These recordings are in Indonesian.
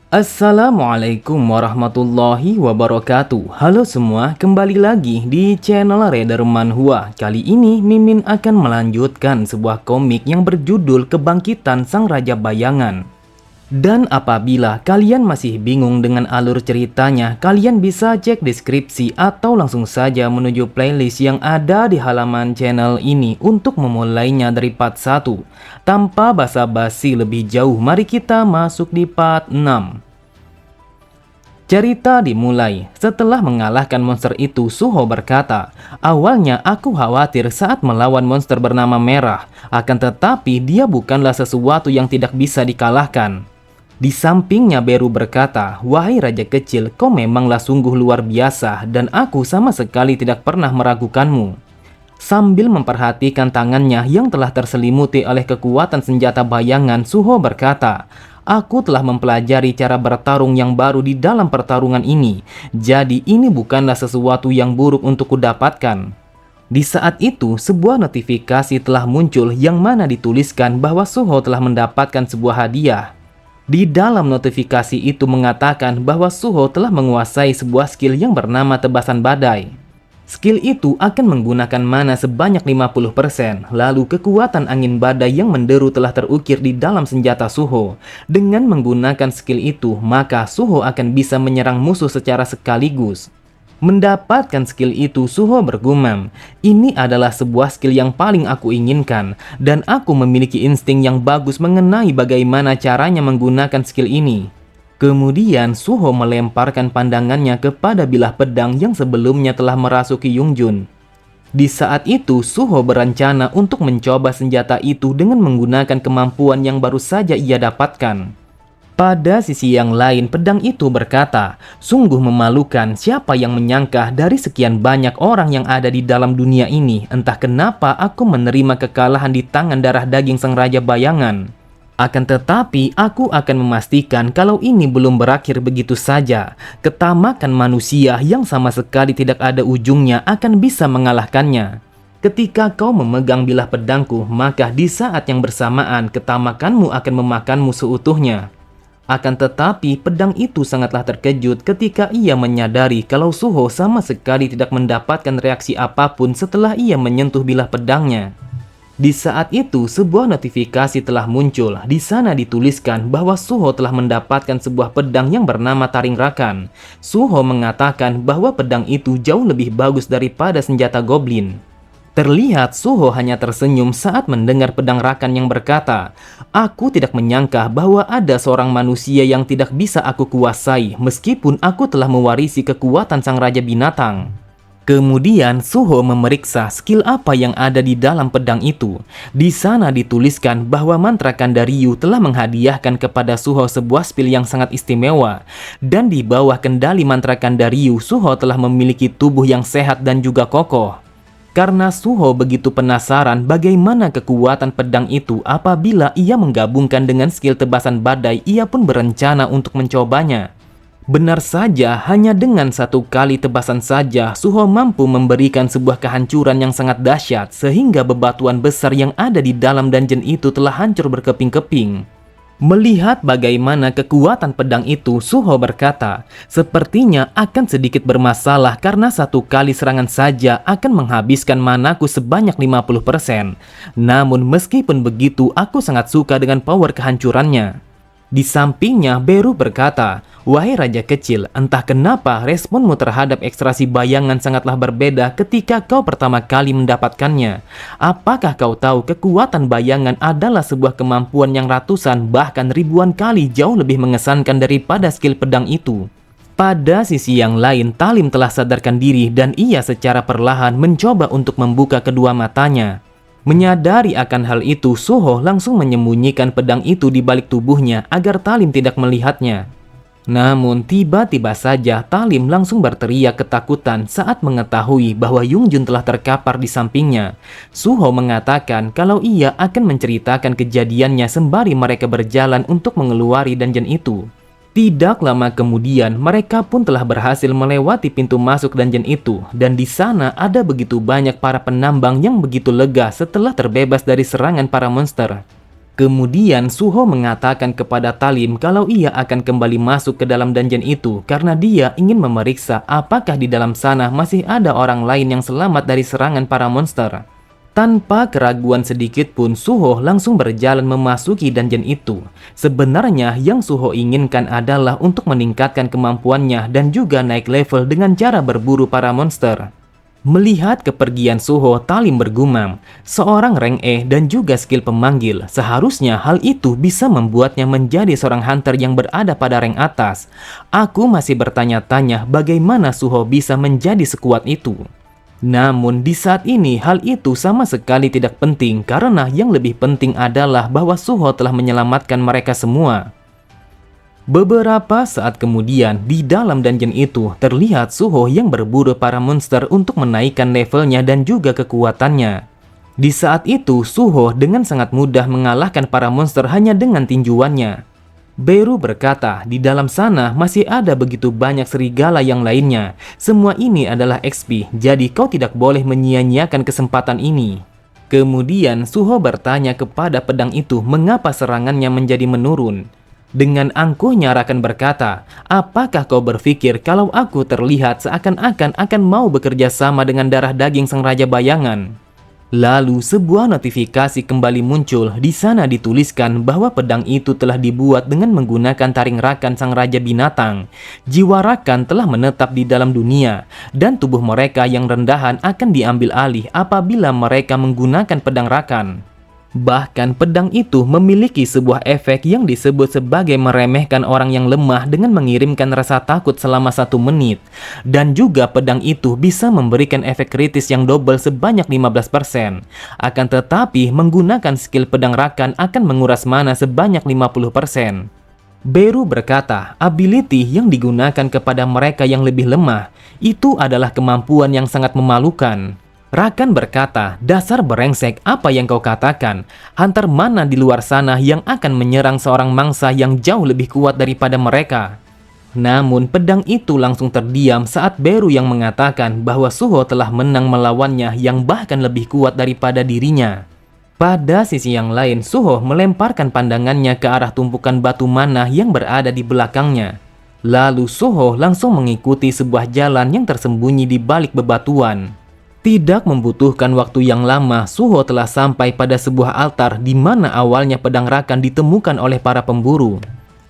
Assalamualaikum warahmatullahi wabarakatuh. Halo semua, kembali lagi di channel Raider Manhwa. Kali ini Mimin akan melanjutkan sebuah komik yang berjudul Kebangkitan Sang Raja Bayangan. Dan apabila kalian masih bingung dengan alur ceritanya, kalian bisa cek deskripsi atau langsung saja menuju playlist yang ada di halaman channel ini untuk memulainya dari part 1. Tanpa basa-basi lebih jauh, mari kita masuk di part 6. Cerita dimulai. Setelah mengalahkan monster itu, Suho berkata, "Awalnya aku khawatir saat melawan monster bernama Merah, akan tetapi dia bukanlah sesuatu yang tidak bisa dikalahkan." Di sampingnya Beru berkata, "Wahai raja kecil, kau memanglah sungguh luar biasa dan aku sama sekali tidak pernah meragukanmu." Sambil memperhatikan tangannya yang telah terselimuti oleh kekuatan senjata bayangan, Suho berkata, "Aku telah mempelajari cara bertarung yang baru di dalam pertarungan ini. Jadi ini bukanlah sesuatu yang buruk untuk kudapatkan." Di saat itu, sebuah notifikasi telah muncul yang mana dituliskan bahwa Suho telah mendapatkan sebuah hadiah. Di dalam notifikasi itu mengatakan bahwa Suho telah menguasai sebuah skill yang bernama Tebasan Badai. Skill itu akan menggunakan mana sebanyak 50%, lalu kekuatan angin badai yang menderu telah terukir di dalam senjata Suho. Dengan menggunakan skill itu, maka Suho akan bisa menyerang musuh secara sekaligus. Mendapatkan skill itu, Suho bergumam, "Ini adalah sebuah skill yang paling aku inginkan, dan aku memiliki insting yang bagus mengenai bagaimana caranya menggunakan skill ini." Kemudian Suho melemparkan pandangannya kepada bilah pedang yang sebelumnya telah merasuki Yungjun. Di saat itu, Suho berencana untuk mencoba senjata itu dengan menggunakan kemampuan yang baru saja ia dapatkan. Pada sisi yang lain, pedang itu berkata, "Sungguh memalukan, siapa yang menyangka dari sekian banyak orang yang ada di dalam dunia ini, entah kenapa aku menerima kekalahan di tangan darah daging sang raja bayangan. Akan tetapi, aku akan memastikan kalau ini belum berakhir begitu saja. Ketamakan manusia yang sama sekali tidak ada ujungnya akan bisa mengalahkannya. Ketika kau memegang bilah pedangku, maka di saat yang bersamaan ketamakanmu akan memakanmu seutuhnya." Akan tetapi, pedang itu sangatlah terkejut ketika ia menyadari kalau Suho sama sekali tidak mendapatkan reaksi apapun setelah ia menyentuh bilah pedangnya. Di saat itu, sebuah notifikasi telah muncul. Di sana dituliskan bahwa Suho telah mendapatkan sebuah pedang yang bernama Taring Rakan. Suho mengatakan bahwa pedang itu jauh lebih bagus daripada senjata goblin. Terlihat Suho hanya tersenyum saat mendengar pedang Rakan yang berkata, "Aku tidak menyangka bahwa ada seorang manusia yang tidak bisa aku kuasai meskipun aku telah mewarisi kekuatan sang raja binatang." Kemudian Suho memeriksa skill apa yang ada di dalam pedang itu. Di sana dituliskan bahwa mantra Kandariyu telah menghadiahkan kepada Suho sebuah skill yang sangat istimewa. Dan di bawah kendali mantra Kandariyu, Suho telah memiliki tubuh yang sehat dan juga kokoh. Karena Suho begitu penasaran bagaimana kekuatan pedang itu apabila ia menggabungkan dengan skill Tebasan Badai, ia pun berencana untuk mencobanya. Benar saja, hanya dengan satu kali tebasan saja, Suho mampu memberikan sebuah kehancuran yang sangat dahsyat sehingga bebatuan besar yang ada di dalam dungeon itu telah hancur berkeping-keping. Melihat bagaimana kekuatan pedang itu, Suho berkata, "Sepertinya akan sedikit bermasalah karena satu kali serangan saja akan menghabiskan manaku sebanyak 50%. Namun meskipun begitu, aku sangat suka dengan power kehancurannya." Di sampingnya, Beru berkata, "Wahai raja kecil, entah kenapa responmu terhadap ekstrasi bayangan sangatlah berbeda ketika kau pertama kali mendapatkannya. Apakah kau tahu kekuatan bayangan adalah sebuah kemampuan yang ratusan bahkan ribuan kali jauh lebih mengesankan daripada skill pedang itu?" Pada sisi yang lain, Talim telah sadarkan diri dan ia secara perlahan mencoba untuk membuka kedua matanya. Menyadari akan hal itu, Suho langsung menyembunyikan pedang itu di balik tubuhnya agar Talim tidak melihatnya. Namun tiba-tiba saja Talim langsung berteriak ketakutan saat mengetahui bahwa Yungjun telah terkapar di sampingnya. Suho mengatakan kalau ia akan menceritakan kejadiannya sembari mereka berjalan untuk mengeluari dungeon itu. Tidak lama kemudian, mereka pun telah berhasil melewati pintu masuk dungeon itu, dan di sana ada begitu banyak para penambang yang begitu lega setelah terbebas dari serangan para monster. Kemudian Suho mengatakan kepada Talim kalau ia akan kembali masuk ke dalam dungeon itu karena dia ingin memeriksa apakah di dalam sana masih ada orang lain yang selamat dari serangan para monster. Tanpa keraguan sedikit pun Suho langsung berjalan memasuki dungeon itu. Sebenarnya yang Suho inginkan adalah untuk meningkatkan kemampuannya dan juga naik level dengan cara berburu para monster. Melihat kepergian Suho, Talim bergumam, seorang rank E dan juga skill pemanggil, seharusnya hal itu bisa membuatnya menjadi seorang hunter yang berada pada rank atas. Aku masih bertanya-tanya bagaimana Suho bisa menjadi sekuat itu. Namun di saat ini hal itu sama sekali tidak penting karena yang lebih penting adalah bahwa Suho telah menyelamatkan mereka semua. Beberapa saat kemudian, di dalam dungeon itu terlihat Suho yang berburu para monster untuk menaikkan levelnya dan juga kekuatannya. Di saat itu, Suho dengan sangat mudah mengalahkan para monster hanya dengan tinjuannya. Beru berkata, di dalam sana masih ada begitu banyak serigala yang lainnya. Semua ini adalah XP, jadi kau tidak boleh menyia-nyiakan kesempatan ini. Kemudian Suho bertanya kepada pedang itu mengapa serangannya menjadi menurun. Dengan angkuhnya Rakan berkata, apakah kau berpikir kalau aku terlihat seakan-akan akan mau bekerja sama dengan darah daging sang raja bayangan? Lalu sebuah notifikasi kembali muncul. Di sana dituliskan bahwa pedang itu telah dibuat dengan menggunakan taring Rakan sang raja binatang. Jiwa Rakan telah menetap di dalam dunia dan tubuh mereka yang rendahan akan diambil alih apabila mereka menggunakan pedang Rakan. Bahkan pedang itu memiliki sebuah efek yang disebut sebagai meremehkan orang yang lemah dengan mengirimkan rasa takut selama 1 menit. Dan juga pedang itu bisa memberikan efek kritis yang double sebanyak 15%. Akan tetapi menggunakan skill pedang Rakan akan menguras mana sebanyak 50%. Beru berkata, ability yang digunakan kepada mereka yang lebih lemah itu adalah kemampuan yang sangat memalukan. Rakan berkata, dasar berengsek, apa yang kau katakan? Hunter mana di luar sana yang akan menyerang seorang mangsa yang jauh lebih kuat daripada mereka? Namun pedang itu langsung terdiam saat Beru yang mengatakan bahwa Suho telah menang melawannya yang bahkan lebih kuat daripada dirinya. Pada sisi yang lain, Suho melemparkan pandangannya ke arah tumpukan batu mana yang berada di belakangnya. Lalu Suho langsung mengikuti sebuah jalan yang tersembunyi di balik bebatuan. Tidak membutuhkan waktu yang lama, Suho telah sampai pada sebuah altar di mana awalnya pedang Rakan ditemukan oleh para pemburu.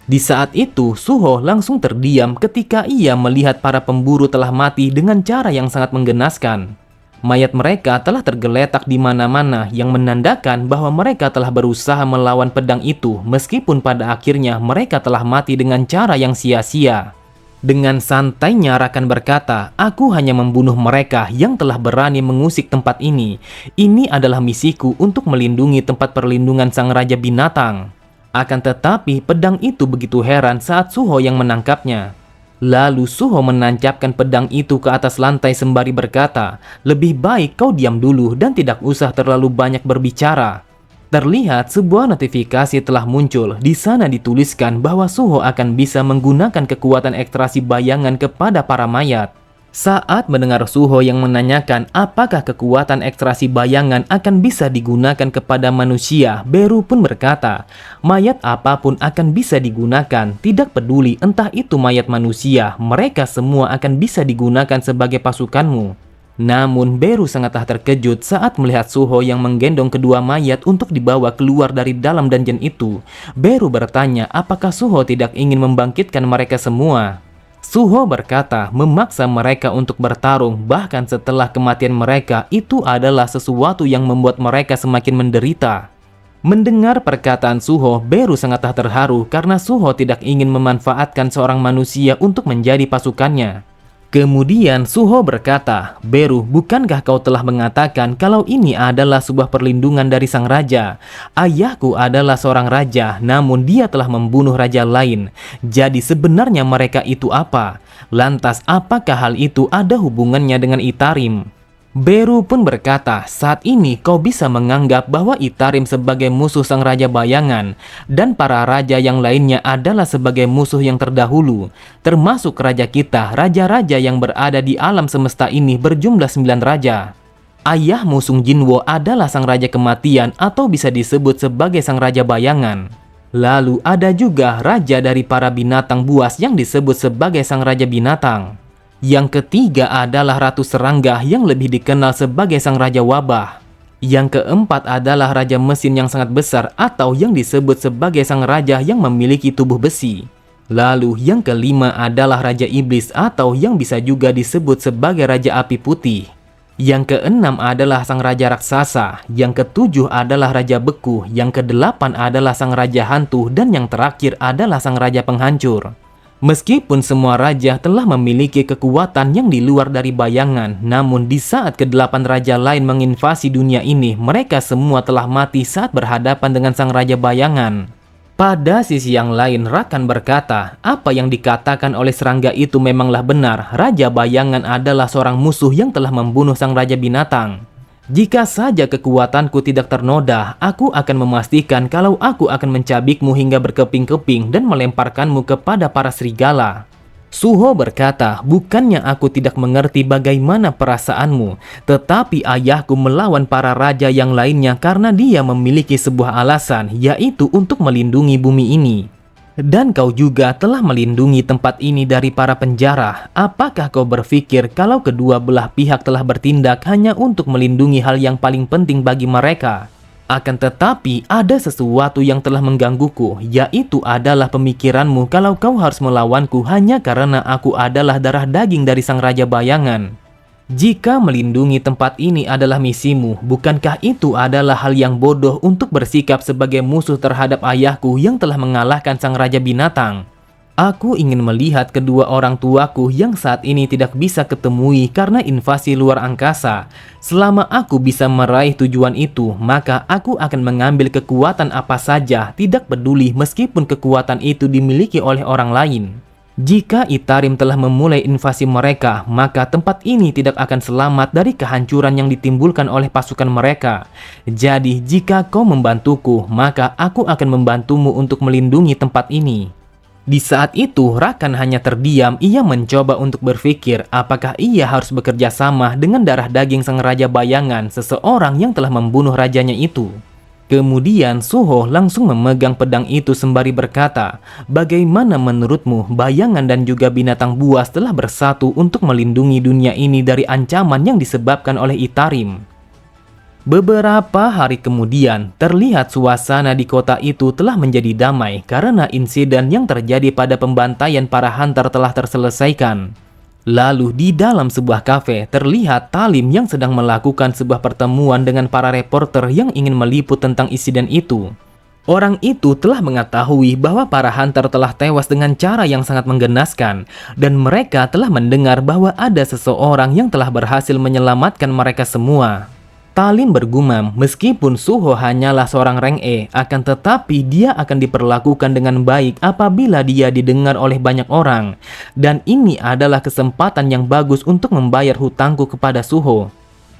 Di saat itu, Suho langsung terdiam ketika ia melihat para pemburu telah mati dengan cara yang sangat menggenaskan. Mayat mereka telah tergeletak di mana-mana yang menandakan bahwa mereka telah berusaha melawan pedang itu meskipun pada akhirnya mereka telah mati dengan cara yang sia-sia. Dengan santainya Rakan berkata, aku hanya membunuh mereka yang telah berani mengusik tempat ini. Ini adalah misiku untuk melindungi tempat perlindungan sang raja binatang. Akan tetapi pedang itu begitu heran saat Suho yang menangkapnya. Lalu Suho menancapkan pedang itu ke atas lantai sembari berkata, lebih baik kau diam dulu dan tidak usah terlalu banyak berbicara. Terlihat sebuah notifikasi telah muncul. Di sana dituliskan bahwa Suho akan bisa menggunakan kekuatan ekstraksi bayangan kepada para mayat. Saat mendengar Suho yang menanyakan apakah kekuatan ekstraksi bayangan akan bisa digunakan kepada manusia, Beru pun berkata, mayat apapun akan bisa digunakan, tidak peduli entah itu mayat manusia, mereka semua akan bisa digunakan sebagai pasukanmu. Namun Beru sangatlah terkejut saat melihat Suho yang menggendong kedua mayat untuk dibawa keluar dari dalam dungeon itu. Beru bertanya apakah Suho tidak ingin membangkitkan mereka semua. Suho berkata memaksa mereka untuk bertarung bahkan setelah kematian mereka itu adalah sesuatu yang membuat mereka semakin menderita. Mendengar perkataan Suho, Beru sangatlah terharu karena Suho tidak ingin memanfaatkan seorang manusia untuk menjadi pasukannya. Kemudian Suho berkata, Beru, bukankah kau telah mengatakan kalau ini adalah sebuah perlindungan dari sang raja? Ayahku adalah seorang raja, namun dia telah membunuh raja lain. Jadi sebenarnya mereka itu apa? Lantas apakah hal itu ada hubungannya dengan Itarim? Beru pun berkata, saat ini kau bisa menganggap bahwa Itarim sebagai musuh sang raja bayangan dan para raja yang lainnya adalah sebagai musuh yang terdahulu. Termasuk raja kita, raja-raja yang berada di alam semesta ini berjumlah 9 raja. Ayahmu Sung Jinwo adalah sang raja kematian atau bisa disebut sebagai sang raja bayangan. Lalu ada juga raja dari para binatang buas yang disebut sebagai sang raja binatang. Yang ketiga adalah Ratu Serangga yang lebih dikenal sebagai sang raja wabah. Yang keempat adalah raja mesin yang sangat besar atau yang disebut sebagai sang raja yang memiliki tubuh besi. Lalu yang kelima adalah raja iblis atau yang bisa juga disebut sebagai raja api putih. Yang keenam adalah sang raja raksasa, yang ketujuh adalah raja beku, yang kedelapan adalah sang raja hantu, dan yang terakhir adalah sang raja penghancur. Meskipun semua raja telah memiliki kekuatan yang di luar dari bayangan, namun di saat kedelapan raja lain menginvasi dunia ini, mereka semua telah mati saat berhadapan dengan sang raja bayangan. Pada sisi yang lain, Rakan berkata, apa yang dikatakan oleh serangga itu memanglah benar. Raja bayangan adalah seorang musuh yang telah membunuh sang raja binatang. Jika saja kekuatanku tidak ternoda, aku akan memastikan kalau aku akan mencabikmu hingga berkeping-keping dan melemparkanmu kepada para serigala. Suho berkata, bukannya aku tidak mengerti bagaimana perasaanmu, tetapi ayahku melawan para raja yang lainnya karena dia memiliki sebuah alasan, yaitu untuk melindungi bumi ini. Dan kau juga telah melindungi tempat ini dari para penjara. Apakah kau berpikir kalau kedua belah pihak telah bertindak hanya untuk melindungi hal yang paling penting bagi mereka? Akan tetapi ada sesuatu yang telah menggangguku, yaitu adalah pemikiranmu kalau kau harus melawanku hanya karena aku adalah darah daging dari sang raja bayangan. Jika melindungi tempat ini adalah misimu, bukankah itu adalah hal yang bodoh untuk bersikap sebagai musuh terhadap ayahku yang telah mengalahkan sang raja binatang? Aku ingin melihat kedua orang tuaku yang saat ini tidak bisa ketemui karena invasi luar angkasa. Selama aku bisa meraih tujuan itu, maka aku akan mengambil kekuatan apa saja, tidak peduli meskipun kekuatan itu dimiliki oleh orang lain. Jika Itarim telah memulai invasi mereka, maka tempat ini tidak akan selamat dari kehancuran yang ditimbulkan oleh pasukan mereka. Jadi, jika kau membantuku, maka aku akan membantumu untuk melindungi tempat ini. Di saat itu, Rakan hanya terdiam. Ia mencoba untuk berpikir apakah ia harus bekerja sama dengan darah daging sang raja bayangan, seseorang yang telah membunuh rajanya itu. Kemudian Suho langsung memegang pedang itu sembari berkata, bagaimana menurutmu bayangan dan juga binatang buas telah bersatu untuk melindungi dunia ini dari ancaman yang disebabkan oleh Itarim? Beberapa hari kemudian, terlihat suasana di kota itu telah menjadi damai karena insiden yang terjadi pada pembantaian para hunter telah terselesaikan. Lalu di dalam sebuah kafe, terlihat Talim yang sedang melakukan sebuah pertemuan dengan para reporter yang ingin meliput tentang insiden itu. Orang itu telah mengetahui bahwa para hunter telah tewas dengan cara yang sangat menggenaskan, dan mereka telah mendengar bahwa ada seseorang yang telah berhasil menyelamatkan mereka semua. Talim bergumam, meskipun Suho hanyalah seorang reng-e, akan tetapi dia akan diperlakukan dengan baik apabila dia didengar oleh banyak orang. Dan ini adalah kesempatan yang bagus untuk membayar hutangku kepada Suho.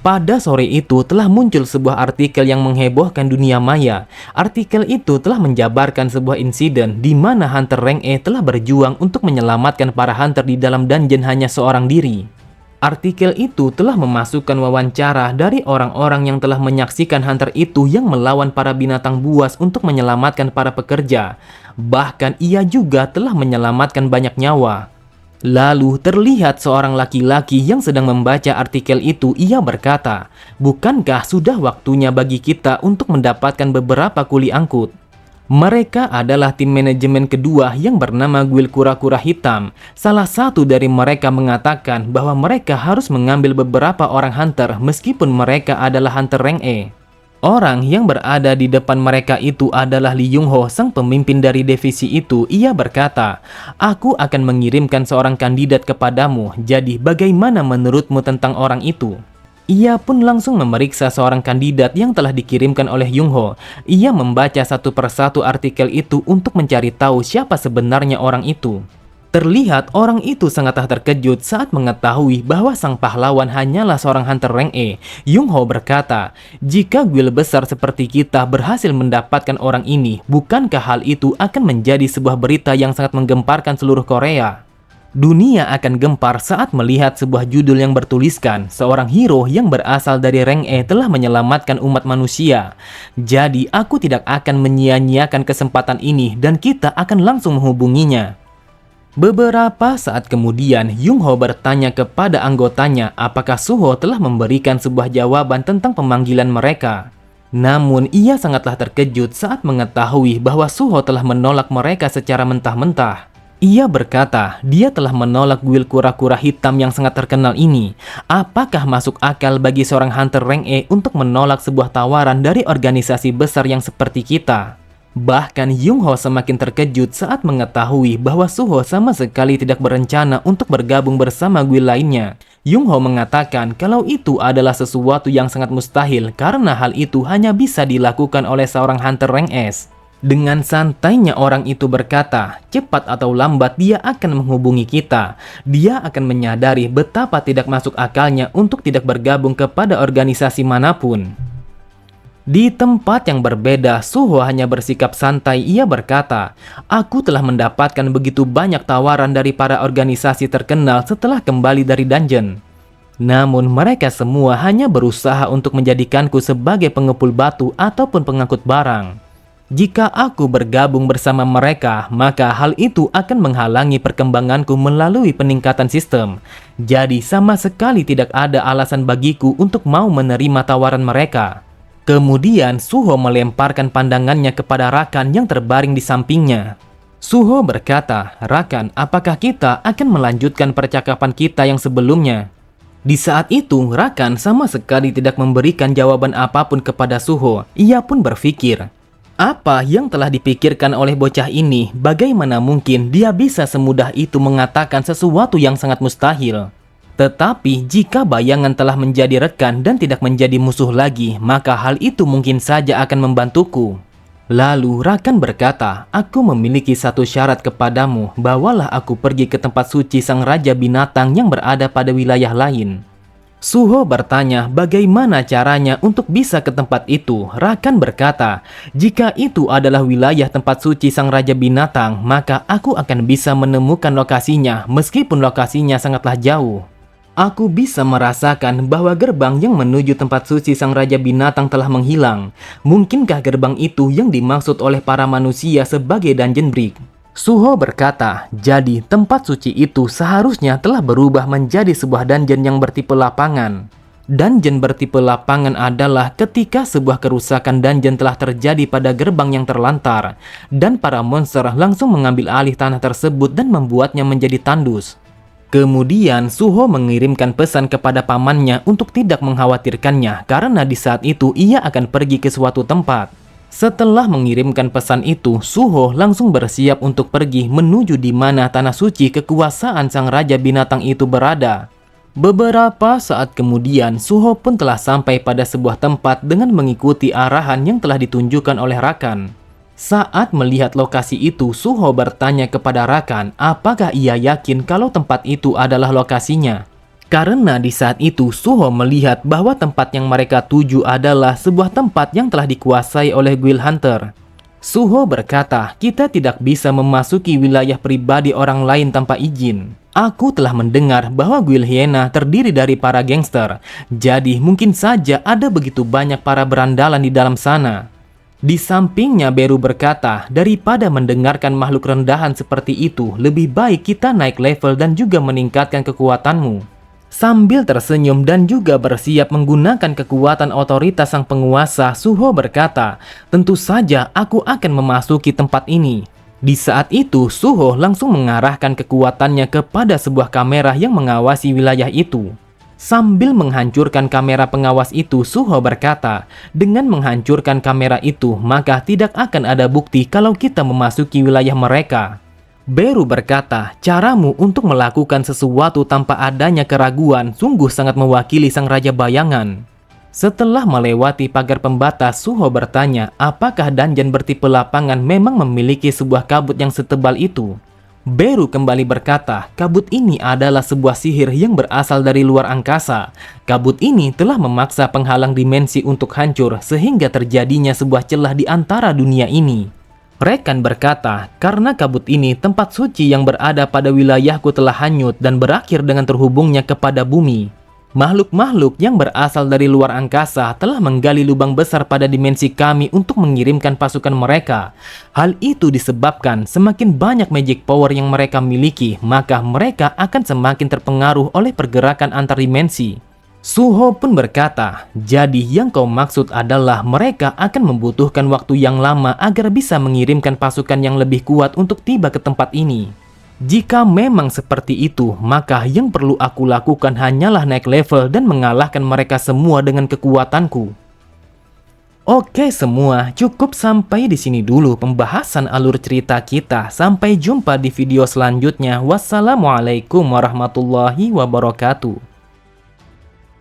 Pada sore itu telah muncul sebuah artikel yang menghebohkan dunia maya. Artikel itu telah menjabarkan sebuah insiden di mana hunter reng-e telah berjuang untuk menyelamatkan para hunter di dalam dungeon hanya seorang diri. Artikel itu telah memasukkan wawancara dari orang-orang yang telah menyaksikan hunter itu yang melawan para binatang buas untuk menyelamatkan para pekerja. Bahkan ia juga telah menyelamatkan banyak nyawa. Lalu terlihat seorang laki-laki yang sedang membaca artikel itu. Ia berkata, bukankah sudah waktunya bagi kita untuk mendapatkan beberapa kuli angkut? Mereka adalah tim manajemen kedua yang bernama Guild Kura-Kura Hitam. Salah satu dari mereka mengatakan bahwa mereka harus mengambil beberapa orang hunter meskipun mereka adalah hunter reng-e. Orang yang berada di depan mereka itu adalah Lee Jung-ho, sang pemimpin dari divisi itu. Ia berkata, aku akan mengirimkan seorang kandidat kepadamu, jadi bagaimana menurutmu tentang orang itu? Ia pun langsung memeriksa seorang kandidat yang telah dikirimkan oleh Jung-ho. Ia membaca satu persatu artikel itu untuk mencari tahu siapa sebenarnya orang itu. Terlihat orang itu sangatlah terkejut saat mengetahui bahwa sang pahlawan hanyalah seorang hunter reng-e. Jung-ho berkata, jika guild besar seperti kita berhasil mendapatkan orang ini, bukankah hal itu akan menjadi sebuah berita yang sangat menggemparkan seluruh Korea? Dunia akan gempar saat melihat sebuah judul yang bertuliskan seorang hero yang berasal dari rank E telah menyelamatkan umat manusia. Jadi aku tidak akan menyia-nyiakan kesempatan ini dan kita akan langsung menghubunginya. Beberapa saat kemudian, Yung Ho bertanya kepada anggotanya apakah Suho telah memberikan sebuah jawaban tentang pemanggilan mereka. Namun ia sangatlah terkejut saat mengetahui bahwa Suho telah menolak mereka secara mentah-mentah. Ia berkata, dia telah menolak guild kura-kura hitam yang sangat terkenal ini. Apakah masuk akal bagi seorang hunter rank E untuk menolak sebuah tawaran dari organisasi besar yang seperti kita? Bahkan Yung Ho semakin terkejut saat mengetahui bahwa Suho sama sekali tidak berencana untuk bergabung bersama guild lainnya. Yung Ho mengatakan kalau itu adalah sesuatu yang sangat mustahil karena hal itu hanya bisa dilakukan oleh seorang hunter rank S. Dengan santainya orang itu berkata, cepat atau lambat dia akan menghubungi kita. Dia akan menyadari betapa tidak masuk akalnya untuk tidak bergabung kepada organisasi manapun. Di tempat yang berbeda, Suho hanya bersikap santai. Ia berkata, aku telah mendapatkan begitu banyak tawaran dari para organisasi terkenal setelah kembali dari dungeon. Namun mereka semua hanya berusaha untuk menjadikanku sebagai pengepul batu ataupun pengangkut barang. Jika aku bergabung bersama mereka, maka hal itu akan menghalangi perkembanganku melalui peningkatan sistem. Jadi sama sekali tidak ada alasan bagiku untuk mau menerima tawaran mereka. Kemudian Suho melemparkan pandangannya kepada Rakan yang terbaring di sampingnya. Suho berkata, Rakan, apakah kita akan melanjutkan percakapan kita yang sebelumnya? Di saat itu, Rakan sama sekali tidak memberikan jawaban apapun kepada Suho. Ia pun berpikir, apa yang telah dipikirkan oleh bocah ini? Bagaimana mungkin dia bisa semudah itu mengatakan sesuatu yang sangat mustahil? Tetapi jika bayangan telah menjadi rekan dan tidak menjadi musuh lagi, maka hal itu mungkin saja akan membantuku. Lalu Rakan berkata, aku memiliki satu syarat kepadamu, bawalah aku pergi ke tempat suci sang raja binatang yang berada pada wilayah lain. Suho bertanya bagaimana caranya untuk bisa ke tempat itu. Rakan berkata, jika itu adalah wilayah tempat suci sang raja binatang, maka aku akan bisa menemukan lokasinya meskipun lokasinya sangatlah jauh. Aku bisa merasakan bahwa gerbang yang menuju tempat suci sang raja binatang telah menghilang. Mungkinkah gerbang itu yang dimaksud oleh para manusia sebagai dungeon brick? Suho berkata, jadi tempat suci itu seharusnya telah berubah menjadi sebuah dungeon yang bertipe lapangan. Dungeon bertipe lapangan adalah ketika sebuah kerusakan dungeon telah terjadi pada gerbang yang terlantar, dan para monster langsung mengambil alih tanah tersebut dan membuatnya menjadi tandus. Kemudian Suho mengirimkan pesan kepada pamannya untuk tidak mengkhawatirkannya karena di saat itu ia akan pergi ke suatu tempat. Setelah mengirimkan pesan itu, Suho langsung bersiap untuk pergi menuju di mana tanah suci kekuasaan sang raja binatang itu berada. Beberapa saat kemudian, Suho pun telah sampai pada sebuah tempat dengan mengikuti arahan yang telah ditunjukkan oleh Rakan. Saat melihat lokasi itu, Suho bertanya kepada Rakan apakah ia yakin kalau tempat itu adalah lokasinya. Karena di saat itu Suho melihat bahwa tempat yang mereka tuju adalah sebuah tempat yang telah dikuasai oleh guild hunter. Suho berkata, kita tidak bisa memasuki wilayah pribadi orang lain tanpa izin. Aku telah mendengar bahwa guild Hyena terdiri dari para gangster, jadi mungkin saja ada begitu banyak para berandalan di dalam sana. Di sampingnya Beru berkata, daripada mendengarkan makhluk rendahan seperti itu, lebih baik kita naik level dan juga meningkatkan kekuatanmu. Sambil tersenyum dan juga bersiap menggunakan kekuatan otoritas sang penguasa, Suho berkata, tentu saja aku akan memasuki tempat ini. Di saat itu, Suho langsung mengarahkan kekuatannya kepada sebuah kamera yang mengawasi wilayah itu. Sambil menghancurkan kamera pengawas itu, Suho berkata, dengan menghancurkan kamera itu, maka tidak akan ada bukti kalau kita memasuki wilayah mereka. Beru berkata, caramu untuk melakukan sesuatu tanpa adanya keraguan sungguh sangat mewakili sang raja bayangan. Setelah melewati pagar pembatas, Suho bertanya, apakah dungeon bertipe lapangan memang memiliki sebuah kabut yang setebal itu? Beru kembali berkata, kabut ini adalah sebuah sihir yang berasal dari luar angkasa. Kabut ini telah memaksa penghalang dimensi untuk hancur sehingga terjadinya sebuah celah di antara dunia ini. Rekan berkata, karena kabut ini tempat suci yang berada pada wilayahku telah hanyut dan berakhir dengan terhubungnya kepada bumi. Makhluk-makhluk yang berasal dari luar angkasa telah menggali lubang besar pada dimensi kami untuk mengirimkan pasukan mereka. Hal itu disebabkan semakin banyak magic power yang mereka miliki, maka mereka akan semakin terpengaruh oleh pergerakan antar dimensi. Suho pun berkata, jadi yang kau maksud adalah mereka akan membutuhkan waktu yang lama agar bisa mengirimkan pasukan yang lebih kuat untuk tiba ke tempat ini. Jika memang seperti itu, maka yang perlu aku lakukan hanyalah naik level dan mengalahkan mereka semua dengan kekuatanku. Oke semua, cukup sampai di sini dulu pembahasan alur cerita kita. Sampai jumpa di video selanjutnya. Wassalamualaikum warahmatullahi wabarakatuh.